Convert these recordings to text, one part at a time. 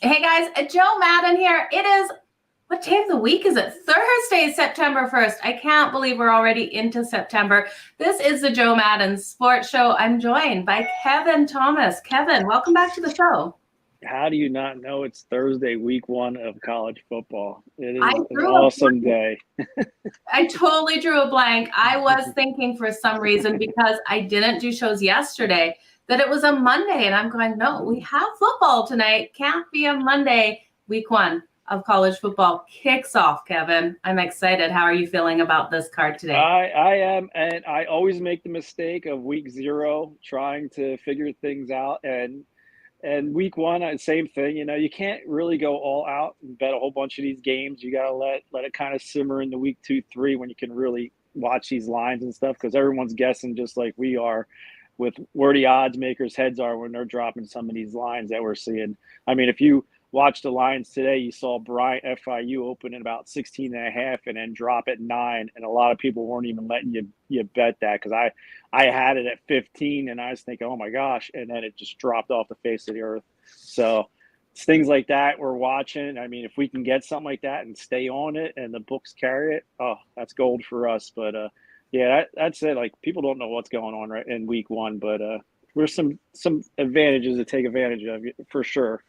Hey guys, Joe Madden here. It is, what day of the week is it? Thursday, September 1st. I can't believe we're already into September. This is the Joe Madden Sports Show. I'm joined by Kevin Thomas. Kevin, welcome back to the show. How do you not know it's Thursday, week one of college football? It I is an drew a awesome blank. day. I totally drew a blank. I was thinking for some reason, because I didn't do shows yesterday, that it was a Monday. And I'm going, no, we have football tonight. Can't be a Monday. Week one of college football kicks off, Kevin. I'm excited. How are you feeling about this card today? I am, and I always make the mistake of week zero trying to figure things out. And week one, same thing. You can't really go all out and bet a whole bunch of these games. You got to let it kind of simmer into week 2, 3 when you can really watch these lines and stuff, because everyone's guessing just like we are with where the odds makers' heads are when they're dropping some of these lines that we're seeing. I mean, if you watch the lines today, you saw Bryant FIU open at about 16 and a half and then drop at 9, and a lot of people weren't even letting you bet that, because I had it at 15 and I was thinking, oh my gosh, and then it just dropped off the face of the earth. So it's things like that we're watching. I mean, if we can get something like that and stay on it and the books carry it, oh, that's gold for us. But yeah, that's it. Like, people don't know what's going on right in week one, but there's some advantages to take advantage of for sure.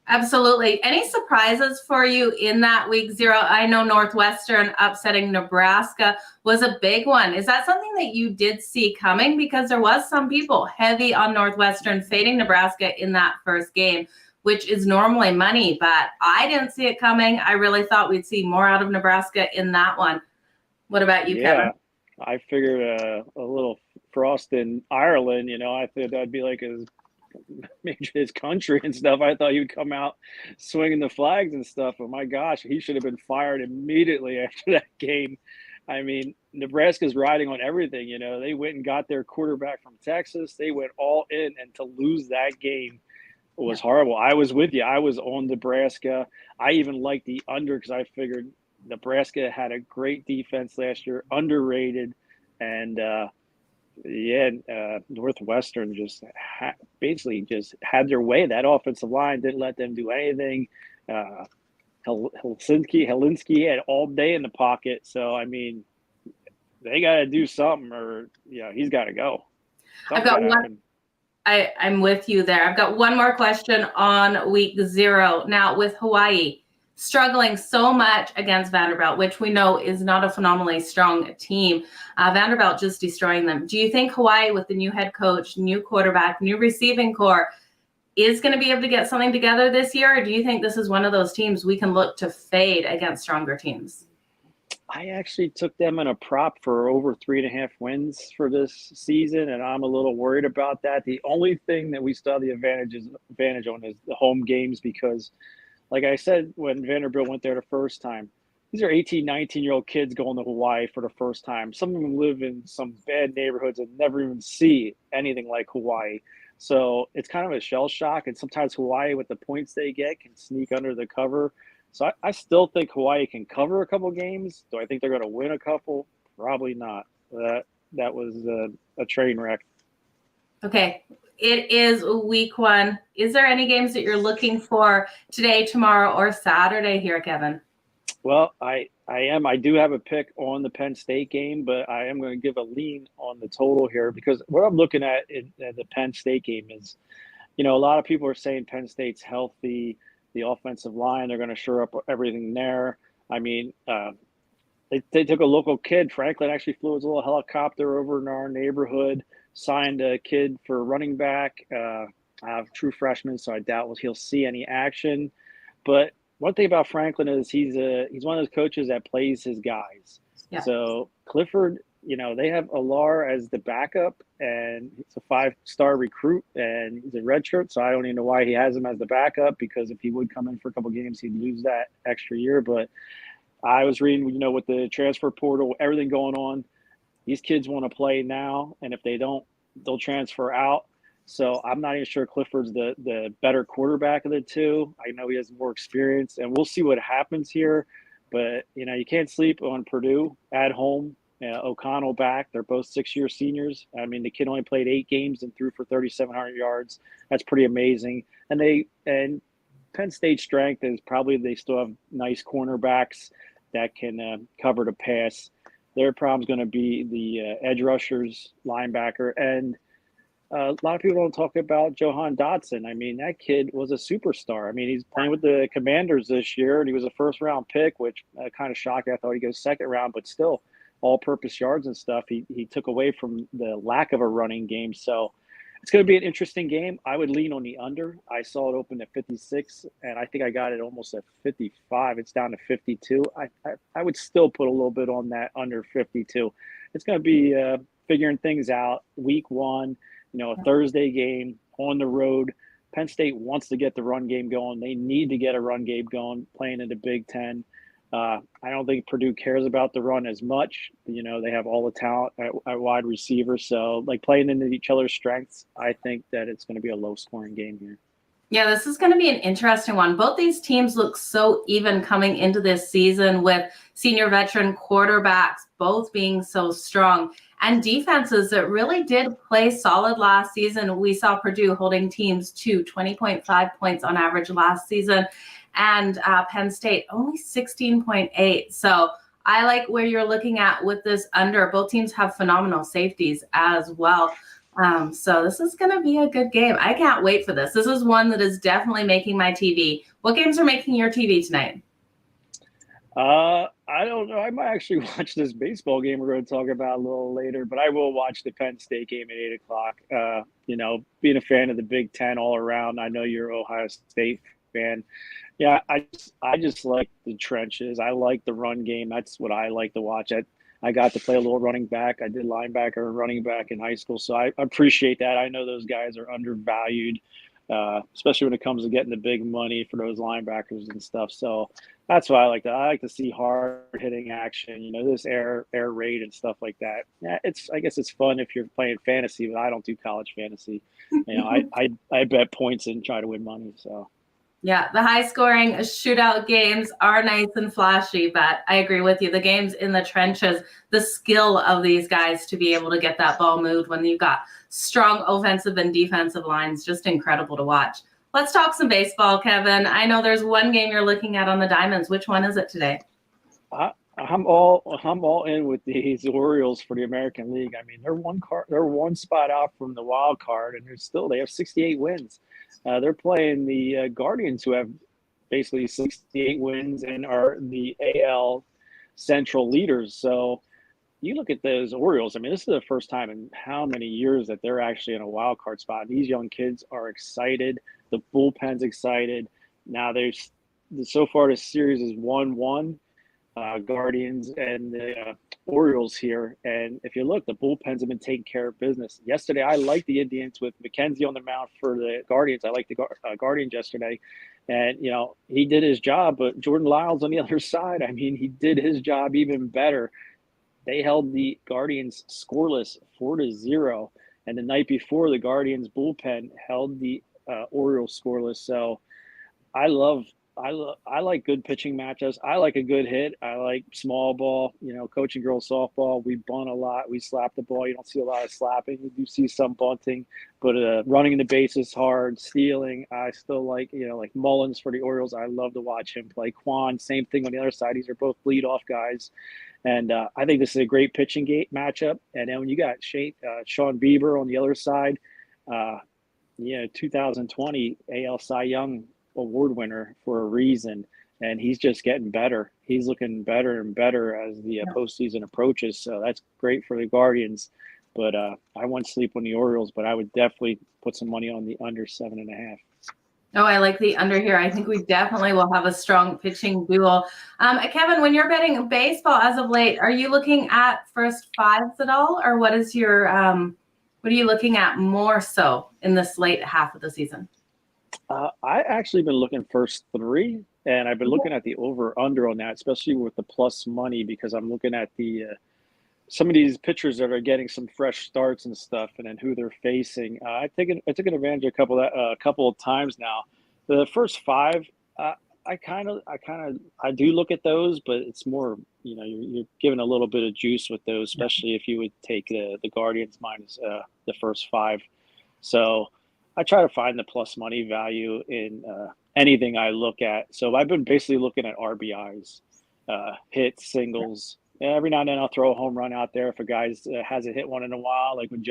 Absolutely. Any surprises for you in that week zero? I know Northwestern upsetting Nebraska was a big one. Is that something that you did see coming? Because there was some people heavy on Northwestern fading Nebraska in that first game, which is normally money, but I didn't see it coming. I really thought we'd see more out of Nebraska in that one. What about you, Kevin? Yeah, I figured a little frost in Ireland. I thought that'd be like his country and stuff. I thought he would come out swinging the flags and stuff. But my gosh, he should have been fired immediately after that game. I mean, Nebraska's riding on everything. They went and got their quarterback from Texas. They went all in, and to lose that game was horrible. I was with you. I was on Nebraska. I even liked the under because I figured Nebraska had a great defense last year, underrated, and Northwestern just basically just had their way. That offensive line didn't let them do anything. Helinski had all day in the pocket. So, I mean, they got to do something, or he's got to go. I've got one. I'm with you there. I've got one more question on week zero. Now, with Hawaii struggling so much against Vanderbilt, which we know is not a phenomenally strong team, Vanderbilt just destroying them. Do you think Hawaii, with the new head coach, new quarterback, new receiving core, is going to be able to get something together this year? Or do you think this is one of those teams we can look to fade against stronger teams? I actually took them in a prop for over 3.5 wins for this season, and I'm a little worried about that. The only thing that we still have the advantage on is the home games, because, like I said, when Vanderbilt went there the first time, these are 18, 19-year-old kids going to Hawaii for the first time. Some of them live in some bad neighborhoods and never even see anything like Hawaii. So it's kind of a shell shock, and sometimes Hawaii, with the points they get, can sneak under the cover. So I still think Hawaii can cover a couple games. Do I think they're going to win a couple? Probably not. That was a train wreck. Okay, it is week one. Is there any games that you're looking for today, tomorrow, or Saturday here, Kevin? Well, I am. I do have a pick on the Penn State game, but I am going to give a lean on the total here, because what I'm looking at in the Penn State game is, a lot of people are saying Penn State's healthy. The offensive line, they're going to shore up everything there. I mean, they took a local kid. Franklin actually flew his little helicopter over in our neighborhood, signed a kid for running back, true freshman, so I doubt he'll see any action. But one thing about Franklin is he's one of those coaches that plays his guys. Yeah. So Clifford, they have Alar as the backup, and he's a 5-star recruit, and he's a redshirt. So I don't even know why he has him as the backup, because if he would come in for a couple games, he'd lose that extra year. But I was reading, with the transfer portal, everything going on, these kids want to play now, and if they don't, they'll transfer out. So I'm not even sure Clifford's the better quarterback of the two. I know he has more experience, and we'll see what happens here. But, you can't sleep on Purdue at home. O'Connell back. They're both 6-year seniors. I mean, the kid only played 8 games and threw for 3,700 yards. That's pretty amazing. And Penn State's strength is probably they still have nice cornerbacks that can cover the pass. Their problem's going to be the edge rushers, linebacker, and a lot of people don't talk about Johan Dotson. I mean, that kid was a superstar. I mean, he's playing with the Commanders this year, and he was a first-round pick, which kind of shocked. I thought he'd go second round, but still all-purpose yards and stuff. He took away from the lack of a running game. So it's going to be an interesting game. I would lean on the under. I saw it open at 56, and I think I got it almost at 55. It's down to 52. I would still put a little bit on that under 52. It's going to be figuring things out. Week 1. A Thursday game on the road. Penn State wants to get the run game going. They need to get a run game going playing in the Big Ten. I don't think Purdue cares about the run as much. They have all the talent at wide receiver. So, playing into each other's strengths, I think that it's going to be a low-scoring game here. Yeah, this is going to be an interesting one. Both these teams look so even coming into this season with senior veteran quarterbacks both being so strong and defenses that really did play solid last season. We saw Purdue holding teams to 20.5 points on average last season, and Penn State only 16.8. So I like where you're looking at with this under. Both teams have phenomenal safeties as well. So this is going to be a good game. I can't wait for this. This is one that is definitely making my TV. What games are making your TV tonight? I don't know. I might actually watch this baseball game we're going to talk about a little later, but I will watch the Penn State game at 8 o'clock. Being a fan of the Big Ten all around, I know you're an Ohio State fan. Yeah, I just like the trenches. I like the run game. That's what I like to watch. I got to play a little running back. I did linebacker and running back in high school, so I appreciate that. I know those guys are undervalued, especially when it comes to getting the big money for those linebackers and stuff. So that's what I like. I like to see hard-hitting action. This air raid and stuff like that. Yeah, I guess it's fun if you're playing fantasy, but I don't do college fantasy. I bet points and try to win money. So. Yeah, the high-scoring shootout games are nice and flashy, but I agree with you. The games in the trenches, the skill of these guys to be able to get that ball moved when you've got strong offensive and defensive lines, just incredible to watch. Let's talk some baseball, Kevin. I know there's one game you're looking at on the Diamonds. Which one is it today? I'm all in with these Orioles for the American League. I mean, they're one spot out from the wild card, and they have 68 wins. They're playing the Guardians, who have basically 68 wins and are the AL Central leaders. So you look at those Orioles. I mean, this is the first time in how many years that they're actually in a wild card spot. These young kids are excited. The bullpen's excited. Now so far the series is 1-1. Guardians and the Orioles here. And if you look, the bullpens have been taking care of business. Yesterday, I liked the Indians with McKenzie on the mound for the Guardians. I liked the Guardians yesterday. And, he did his job, but Jordan Lyles on the other side, I mean, he did his job even better. They held the Guardians scoreless 4-0. And the night before, the Guardians bullpen held the Orioles scoreless. So I like good pitching matchups. I like a good hit. I like small ball, coaching girls softball. We bunt a lot. We slap the ball. You don't see a lot of slapping. You do see some bunting, but running in the bases hard, stealing. I still like Mullins for the Orioles. I love to watch him play. Quan, same thing on the other side. These are both leadoff guys. And I think this is a great pitching matchup. And then when you got Sean Bieber on the other side, 2020 AL Cy Young award winner for a reason, and he's just getting better. He's looking better and better as the postseason approaches, so that's great for the Guardians. But I won't sleep on the Orioles, but I would definitely put some money on the under 7.5. Oh, I like the under here. I think we definitely will have a strong pitching duel. Kevin, when you're betting baseball as of late, are you looking at first fives at all, or what is your what are you looking at more so in this late half of the season? I actually been looking first three, and I've been looking at the over/under on that, especially with the plus money, because I'm looking at the some of these pitchers that are getting some fresh starts and stuff, and then who they're facing. I took advantage of a couple of times now. The first five, I do look at those, but it's more, you're giving a little bit of juice with those, especially if you would take the Guardians minus the first five. So I try to find the plus money value in anything I look at. So I've been basically looking at RBIs, hits, singles. And every now and then I'll throw a home run out there if a guy hasn't hit one in a while. Like when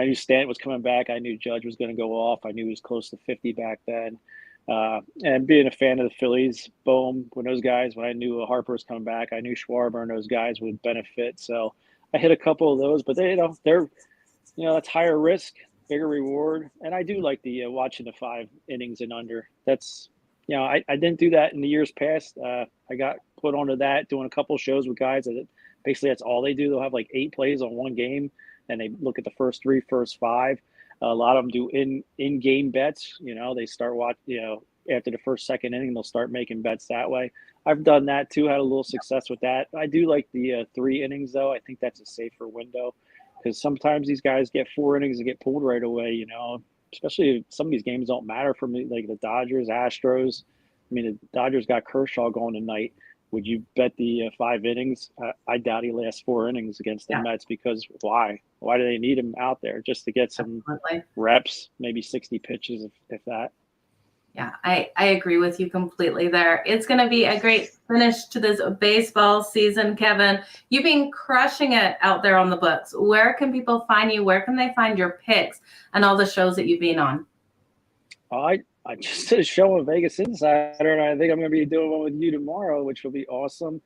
I knew Stanton was coming back, I knew Judge was going to go off. I knew he was close to 50 back then. And being a fan of the Phillies, boom, when I knew Harper was coming back, I knew Schwarber and those guys would benefit. So I hit a couple of those, but they're that's higher risk, bigger reward. And I do like the watching the 5 innings and under. That's, I didn't do that in the years past. I got put onto that doing a couple shows with guys that basically that's all they do. They'll have like 8 plays on one game and they look at the first 3, first 5. A lot of them do in-game bets. They start after the first, second inning, they'll start making bets that way. I've done that too, had a little success with that. I do like the 3 innings though. I think that's a safer window because sometimes these guys get 4 innings and get pulled right away, especially if some of these games don't matter for me, like the Dodgers, Astros. I mean, the Dodgers got Kershaw going tonight. Would you bet the 5 innings? I doubt he lasts 4 innings against the Mets because why? Why do they need him out there? Just to get some reps, maybe 60 pitches, if that. Yeah, I agree with you completely there. It's going to be a great finish to this baseball season, Kevin. You've been crushing it out there on the books. Where can people find you? Where can they find your picks and all the shows that you've been on? I just did a show on Vegas Insider, and I think I'm going to be doing one with you tomorrow, which will be awesome.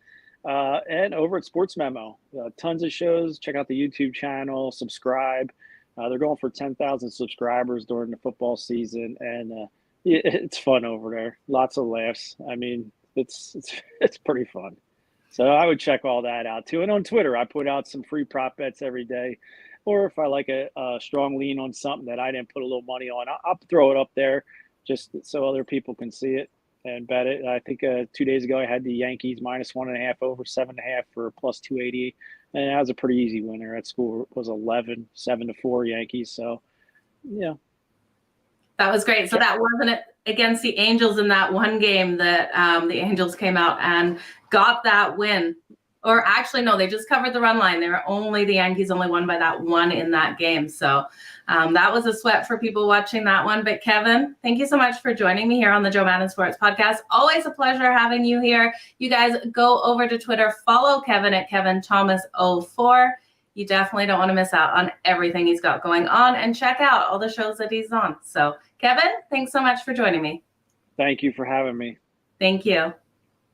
And over at Sports Memo, tons of shows. Check out the YouTube channel, subscribe. They're going for 10,000 subscribers during the football season, and it's fun over there. Lots of laughs. I mean, it's pretty fun. So I would check all that out too. And on Twitter, I put out some free prop bets every day. Or if I like a strong lean on something that I didn't put a little money on, I'll throw it up there just so other people can see it and bet it. I think 2 days ago I had the Yankees -1.5 over 7.5 for +280, and that was a pretty easy winner. That score was 11, 7-4 Yankees. So, yeah. That was great. So that wasn't it against the Angels in that one game that the Angels came out and got that win. Or actually, no, they just covered the run line. The Yankees only won by that one in that game. So that was a sweat for people watching that one. But Kevin, thank you so much for joining me here on the Joe Madden Sports Podcast. Always a pleasure having you here. You guys go over to Twitter, follow Kevin at KevinThomas04. You definitely don't want to miss out on everything he's got going on, and check out all the shows that he's on. So Kevin, thanks so much for joining me. Thank you for having me. Thank you.